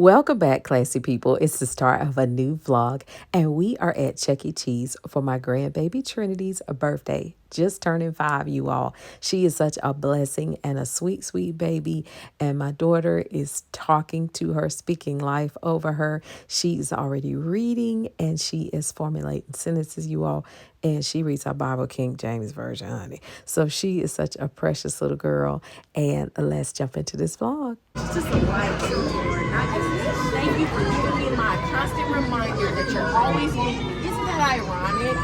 Welcome back, classy people. It's the start of a new vlog, and we are at Chuck E. Cheese for my grandbaby Trinity's birthday. Just turning 5, you all. She is such a blessing and a sweet, sweet baby. And my daughter is talking to her, speaking life over her. She's already reading and she is formulating sentences, you all. And she reads our Bible, King James Version, honey. So she is such a precious little girl. And let's jump into this vlog. It's just a gratitude, Lord. And I just thank you for giving me my constant reminder that you're always with me. Isn't that ironic?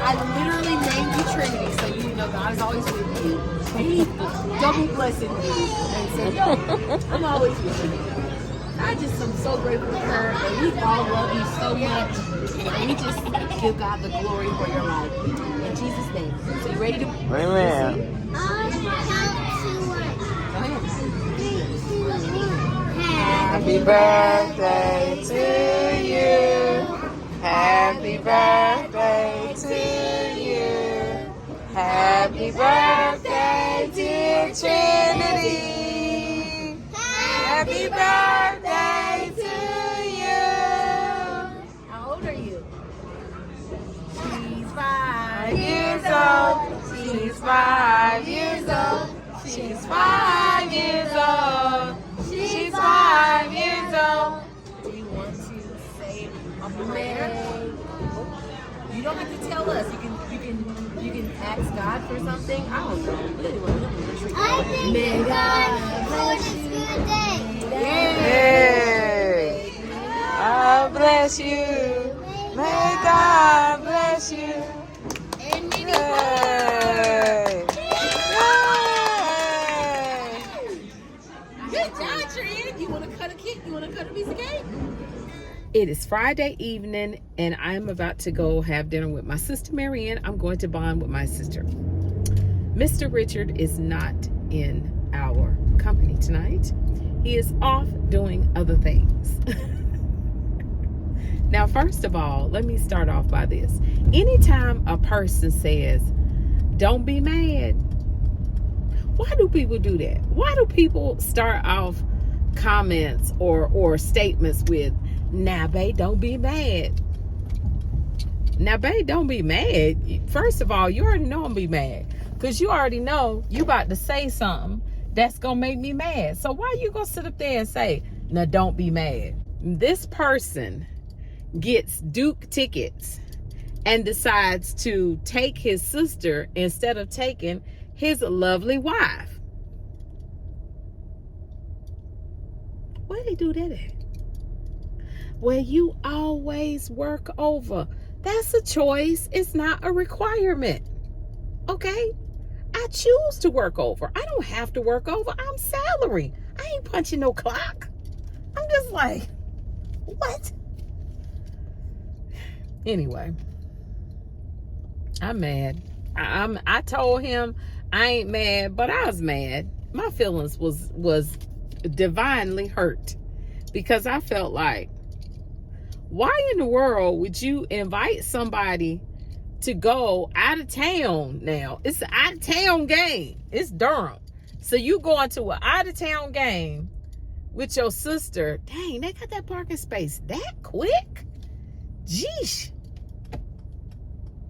I literally named you Trinity, so you know God is always with you. And He double blessed me and said, yo, I'm always with you. I just am so grateful for her, and we all love you so much. And we just give God the glory for your life. In Jesus' name. So you ready to? Amen. Happy birthday to you. Happy birthday to you. Happy birthday, dear Trinity. Happy birthday to you. How old are you? She's 5 years old. She's 5 years old. She's 5 years old. She's 5 years old. Do you want to say a prayer? You don't have to tell us. You can ask God for something. I don't know. May God bless you. Yay! God bless you. May God bless you. Yay! Good job, Trin. You want to cut a cake? You want to cut a piece of cake? It is Friday evening, and I'm about to go have dinner with my sister Marianne. I'm going to bond with my sister. Mr. Richard is not in our company tonight. He is off doing other things. Now, first of all, let me start off by this. Anytime a person says, don't be mad, why do people do that? Why do people start off comments or statements with, now, babe, don't be mad. Now, babe, don't be mad. First of all, you already know I'm be mad. Because you already know you about to say something that's going to make me mad. So why you going to sit up there and say, now, don't be mad? This person gets Duke tickets and decides to take his sister instead of taking his lovely wife. Where they do that at? Where you always work over. That's a choice. It's not a requirement. Okay? I choose to work over. I don't have to work over. I'm salary. I ain't punching no clock. I'm just like, what? Anyway, I'm mad. I told him I ain't mad, but I was mad. My feelings was divinely hurt because I felt like, why in the world would you invite somebody to go out of town now? It's an out of town game. It's Durham. So you going to an out of town game with your sister. Dang, they got that parking space that quick? Jeesh.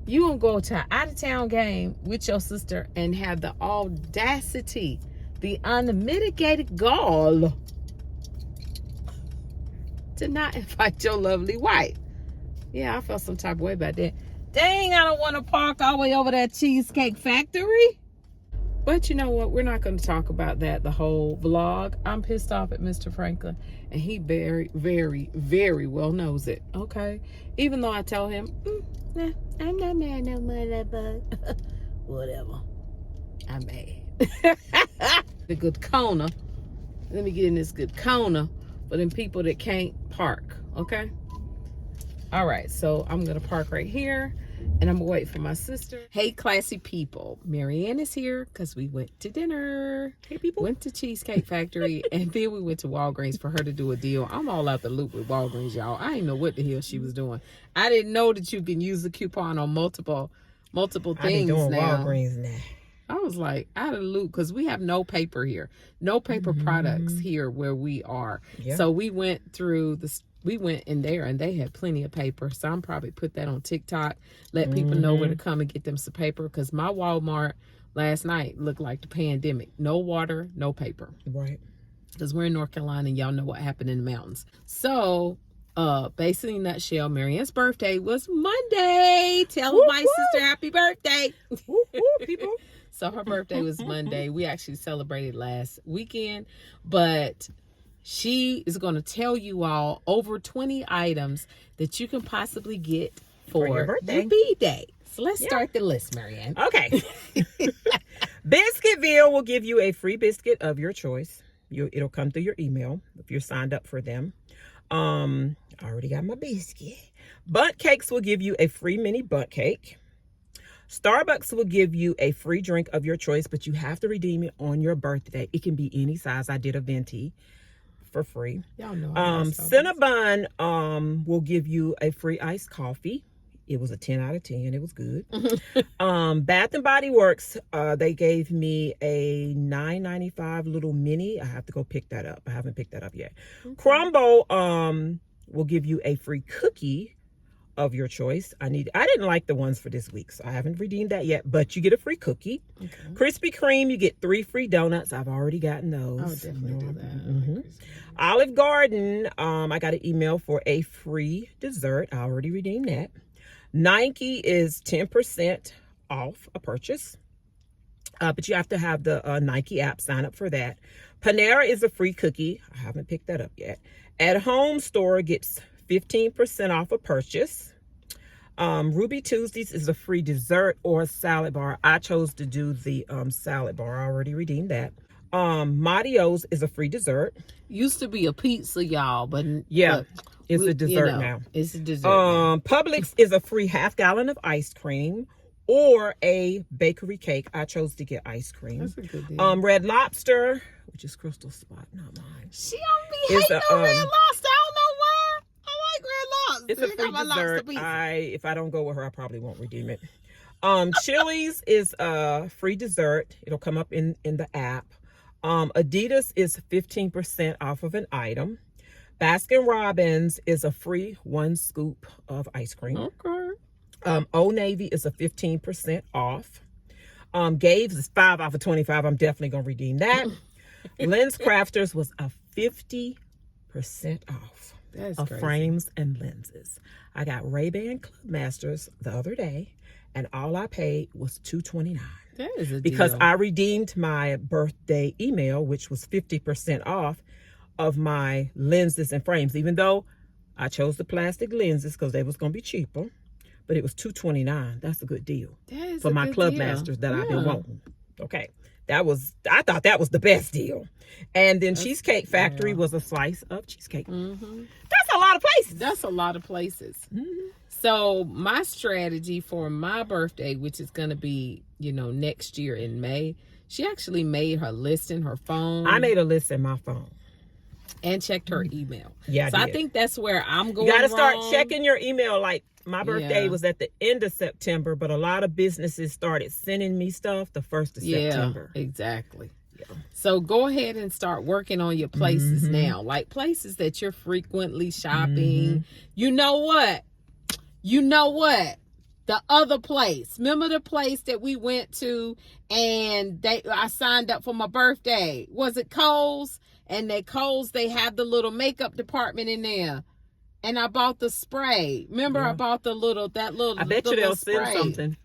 You gonna go to an out of town game with your sister and have the audacity, the unmitigated gall to not invite your lovely wife. Yeah, I felt some type of way about that. Dang, I don't want to park all the way over that Cheesecake Factory. But you know what? We're not going to talk about that the whole vlog. I'm pissed off at Mr. Franklin, and he very, very, very well knows it. Okay? Even though I tell him, nah, I'm not mad no more, but whatever. I'm mad. The good corner. Let me get in this good corner for them people that can't park. Okay? All right, so I'm gonna park right here and I'm gonna wait for my sister. Hey, classy people. Marianne is here because we went to dinner. Hey, people. Went to Cheesecake Factory and then we went to Walgreens for her to do a deal. I'm all out the loop with Walgreens, y'all. I didn't know what the hell she was doing. I didn't know that you can use the coupon on multiple things I be doing now. Walgreens now. I was like out of the loop because we have no paper here, no paper products here where we are. Yeah. So we went in there and they had plenty of paper. So I'm probably put that on TikTok, let people know where to come and get them some paper, because my Walmart last night looked like the pandemic. No water, no paper. Right. Because we're in North Carolina and y'all know what happened in the mountains. So basically, in a nutshell, Marianne's birthday was Monday. Tell my sister happy birthday. People. So her birthday was Monday. We actually celebrated last weekend, but she is going to tell you all over 20 items that you can possibly get for your birthday. your B-Day. So let's start the list, Marianne. Okay. Biscuitville will give you a free biscuit of your choice. It'll come through your email if you're signed up for them. I already got my biscuit. Bundt Cakes will give you a free mini bundt cake. Starbucks will give you a free drink of your choice, but you have to redeem it on your birthday. It can be any size. I did a venti for free. Y'all know. Cinnabon will give you a free iced coffee. It was a 10 out of 10. It was good. Bath and Body Works, they gave me a $9.95 little mini. I have to go pick that up. I haven't picked that up yet. Okay. Crumble will give you a free cookie of your choice. I didn't like the ones for this week, so I haven't redeemed that yet, but you get a free cookie. Okay. Krispy Kreme, you get 3 free donuts. I've already gotten those. I'll definitely do that. Olive Garden, I got an email for a free dessert. I already redeemed that. Nike is 10% off a purchase, but you have to have the Nike app, sign up for that. Panera is a free cookie. I haven't picked that up yet. At Home Store gets 15% off a purchase. Ruby Tuesdays is a free dessert or a salad bar. I chose to do the salad bar. I already redeemed that. Madio's is a free dessert. Used to be a pizza, y'all, but it's a dessert now. It's a dessert. Publix is a free half gallon of ice cream or a bakery cake. I chose to get ice cream. That's a good deal. Red Lobster, which is Crystal Spot, not mine. She don't be hating on Red Lobster. I don't know why. I like Red Lobster. It's a free dessert. If I don't go with her, I probably won't redeem it. Chili's is a free dessert. It'll come up in the app. Adidas is 15% off of an item. Baskin Robbins is a free 1 scoop of ice cream. Okay. Old Navy is a 15% off. Gabe's is 5 off of 25. I'm definitely going to redeem that. Lens Crafters was a 50% off of frames and lenses. I got Ray-Ban Club Masters the other day, and all I paid was $229. That is a because deal. I redeemed my birthday email, which was 50% off of my lenses and frames, even though I chose the plastic lenses because they was going to be cheaper, but it was $229. That's a good deal for my Club Masters that I've been wanting. Okay. I thought that was the best deal. And then Cheesecake Factory was a slice of cheesecake. Mm-hmm. That's a lot of places. That's a lot of places. Mm-hmm. So my strategy for my birthday, which is going to be, next year in May, she actually made her list in her phone. I made a list in my phone. And checked her email. Yeah, I think that's where I'm going. You got to start checking your email. Like my birthday was at the end of September, but a lot of businesses started sending me stuff the 1st of September. Exactly. Yeah. So go ahead and start working on your places now, like places that you're frequently shopping. You know what? The other place. Remember the place that we went to and I signed up for my birthday? Was it Kohl's? And at Kohl's, they have the little makeup department in there. And I bought the spray. Remember, I bought that little. I bet you they'll send something.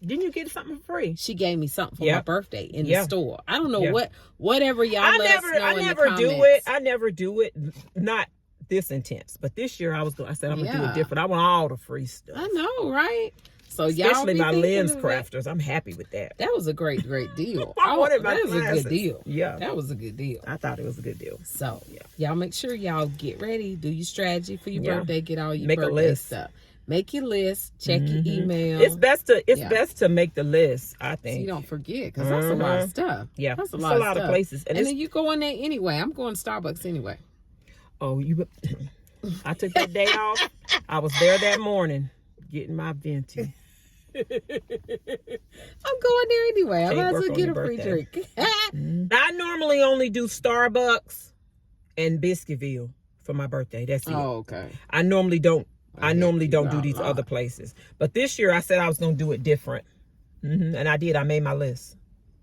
Didn't you get something for free? She gave me something for my birthday in the store. I don't know whatever y'all I let us know I in never the do comments. it. I never do it. Not this intense. But this year I said I'm going to do it different. I want all the free stuff. I know, right? So especially y'all my lens crafters. I'm happy with that. That was a great deal. I wanted my That was glasses. a good deal. Yeah. That was a good deal. I thought it was a good deal. So y'all make sure y'all get ready. Do your strategy for your birthday. Get all your Make birthday a list. stuff. Make your list. Check your email. It's best to make the list, I think. So you don't forget, because that's a lot of stuff. Yeah. That's a It's lot of places. And then you go in there anyway. I'm going to Starbucks anyway. Oh, I took that day off. I was there that morning getting my venti. I'm going there anyway. I might as well get a free drink. I normally only do Starbucks and Biscuitville for my birthday. That's it. Oh, okay. I normally don't do these other places. But this year I said I was gonna do it different. And I did. I made my list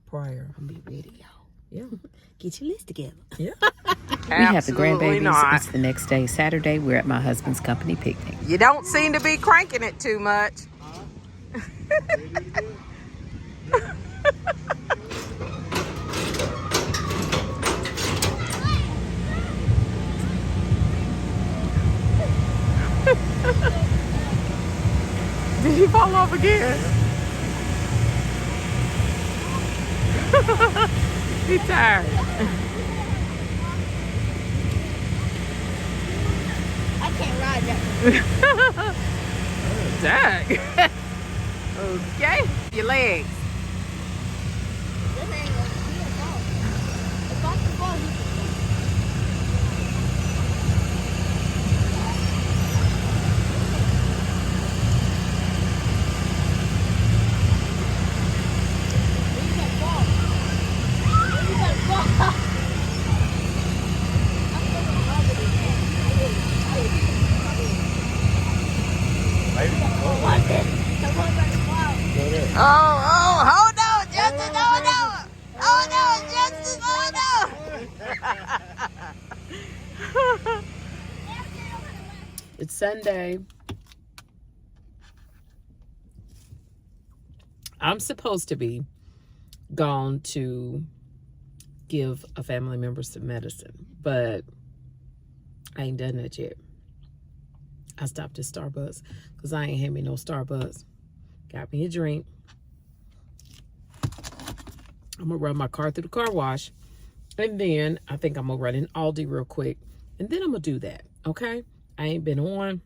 prior. I'll be ready, y'all. Yeah. Get your list together. Yeah. We have the grandbabies. It's the next day, Saturday. We're at my husband's company picnic. You don't seem to be cranking it too much. Did he fall off again? He's tired. I can't ride that. Dang. Okay. Your legs. This ain't gonna be a ball. If I can fall, he can Oh, hold on, Justin, Justin, It's Sunday. I'm supposed to be gone to give a family member some medicine, but I ain't done that yet. I stopped at Starbucks because I ain't had me no Starbucks. Got me a drink. I'm gonna run my car through the car wash, and then I think I'm gonna run in Aldi real quick, and then I'm gonna do that. Okay? I ain't been on.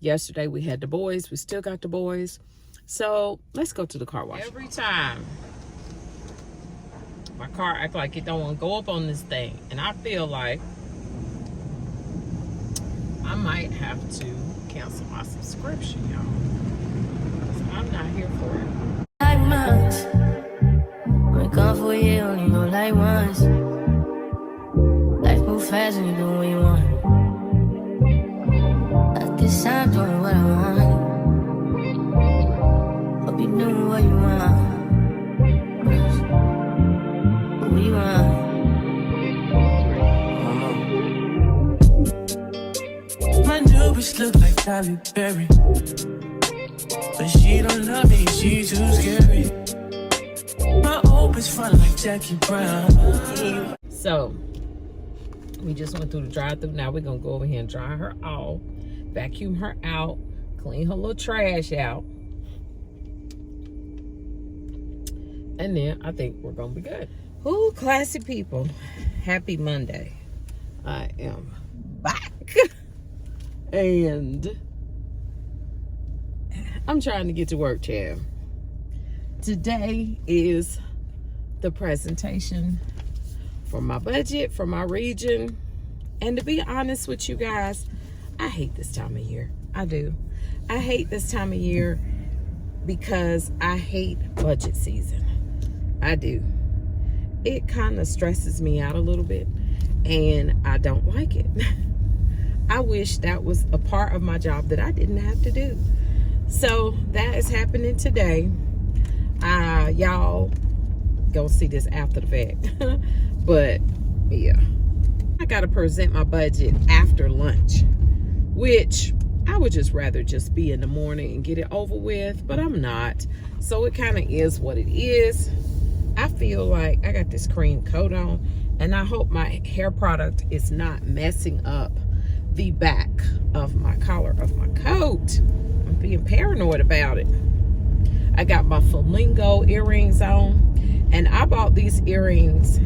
Yesterday we had the boys. We still got the boys. So let's go to the car wash. Every time my car acts like it don't want to go up on this thing, and I feel like I might have to cancel my subscription, y'all. I'm not here for it. Like months, when gone for a year, only know like once. Life move fast when you do what you want. At this time, doing what I want. Hope you doing what you want. What you want? My new bitch look like Halle Berry. But she don't love me, she too scary. My old bitch fun like Jackie Brown. So we just went through the drive-thru. Now we're gonna go over here and dry her off, vacuum her out, clean her little trash out, and then I think we're gonna be good. Ooh, classy people, happy Monday. I am back and I'm trying to get to work, Chad. Today is the presentation for my budget, for my region. And to be honest with you guys, I hate this time of year. I do. I hate this time of year because I hate budget season. I do. It kind of stresses me out a little bit and I don't like it. I wish that was a part of my job that I didn't have to do. So that is happening today. Y'all gonna see this after the fact. But yeah, I gotta present my budget after lunch, which I would just rather just be in the morning and get it over with, but I'm not. So it kind of is what it is. I feel like I got this cream coat on and I hope my hair product is not messing up the back of my collar of my coat. I'm being paranoid about it. I got my flamingo earrings on, and I bought these earrings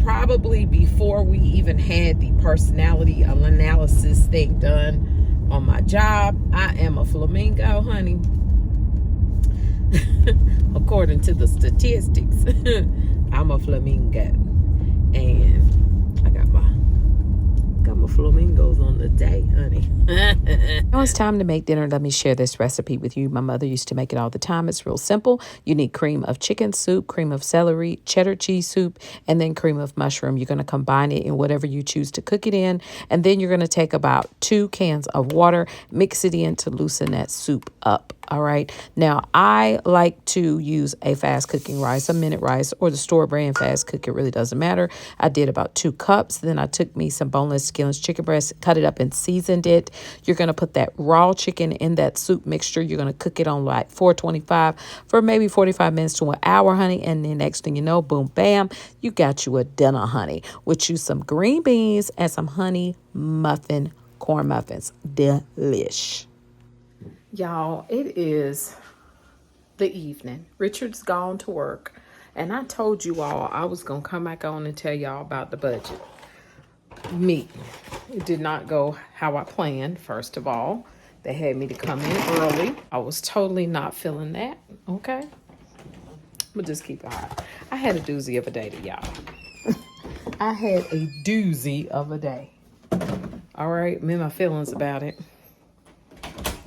probably before we even had the personality analysis thing done on my job. I am a flamingo, honey. According to the statistics, I'm a flamingo. And I got my I'm a flamingos on the day, honey. Now it's time to make dinner. Let me share this recipe with you. My mother used to make it all the time. It's real simple. You need cream of chicken soup, cream of celery, cheddar cheese soup, and then cream of mushroom. You're going to combine it in whatever you choose to cook it in. And then you're going to take about 2 cans of water, mix it in to loosen that soup up. All right. Now, I like to use a fast cooking rice, a minute rice, or the store brand fast cook. It really doesn't matter. I did about 2 cups. Then I took me some boneless, skinless chicken breast, cut it up and seasoned it. You're going to put that raw chicken in that soup mixture. You're going to cook it on like 425 for maybe 45 minutes to an hour, honey. And then next thing you know, boom, bam, you got you a dinner, honey, with you some green beans and some honey muffin corn muffins. Delish. Y'all, it is the evening. Richard's gone to work. And I told you all I was going to come back on and tell y'all about the budget. It did not go how I planned, first of all. They had me to come in early. I was totally not feeling that, okay? But just keep it hot. I had a doozy of a day to y'all. I had a doozy of a day. All right, me and my feelings about it.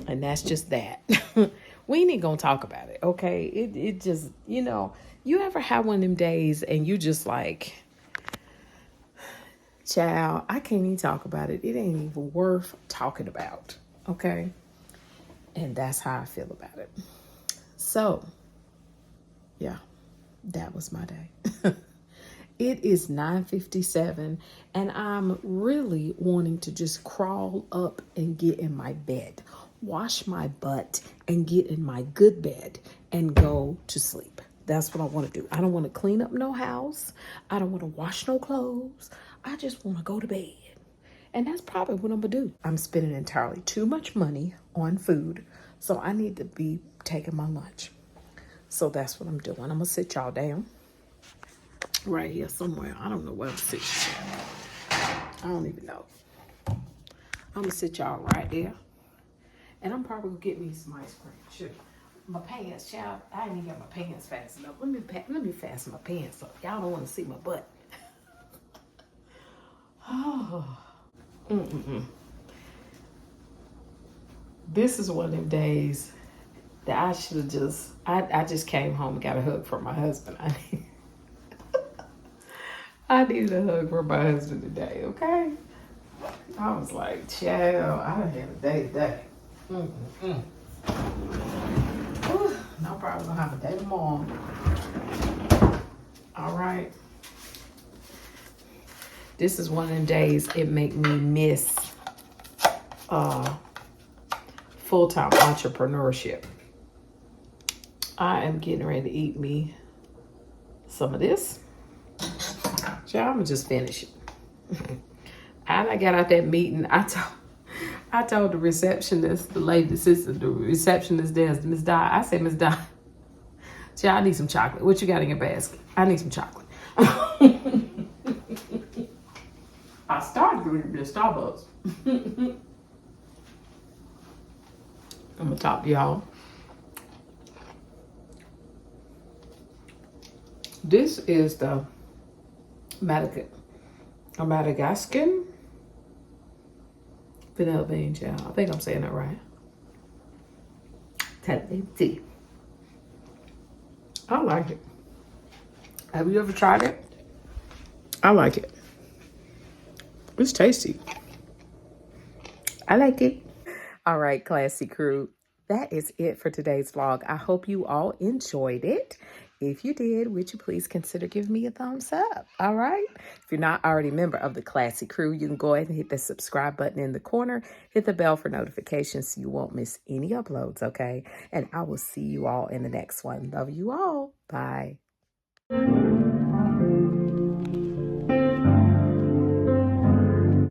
And that's just that. We ain't gonna talk about it, okay? It just, you ever have one of them days and you just like, child, I can't even talk about it. It ain't even worth talking about, okay? And that's how I feel about it. So, yeah, that was my day. It is 9:57 and I'm really wanting to just crawl up and get in my bed, wash my butt and get in my good bed and go to sleep. That's what I want to do. I don't want to clean up no house. I don't want to wash no clothes. I just want to go to bed. And that's probably what I'm going to do. I'm spending entirely too much money on food, so I need to be taking my lunch. So that's what I'm doing. I'm going to sit y'all down right here somewhere. I don't know where I'm sitting. I don't even know. I'm going to sit y'all right there. And I'm probably going to get me some ice cream. Sure. My pants, child. I didn't even get my pants fast enough. Let me fasten my pants up. Y'all don't want to see my butt. Oh. This is one of them days that I should have just, I just came home and got a hug from my husband. I needed a hug from my husband today, okay? I was like, child, I done had a day today. No problem, gonna have a day tomorrow. All right. This is one of them days it make me miss full-time entrepreneurship. I am getting ready to eat me some of this. So I'm gonna just finish it. And I got out that meeting. I told the receptionist, the lady assistant, the receptionist there, Miss Di. I said, Miss Di, I need some chocolate. What you got in your basket? I need some chocolate. I started drinking at Starbucks. I'm gonna talk to y'all. This is the Madagascar vanilla bean, child. I think I'm saying that right. Tea. I like it. Have you ever tried it? I like it. It's tasty. I like it. All right, classy crew. That is it for today's vlog. I hope you all enjoyed it. If you did, would you please consider giving me a thumbs up? All right. If you're not already a member of the classy crew, you can go ahead and hit the subscribe button in the corner. Hit the bell for notifications so you won't miss any uploads, okay? And I will see you all in the next one. Love you all. Bye.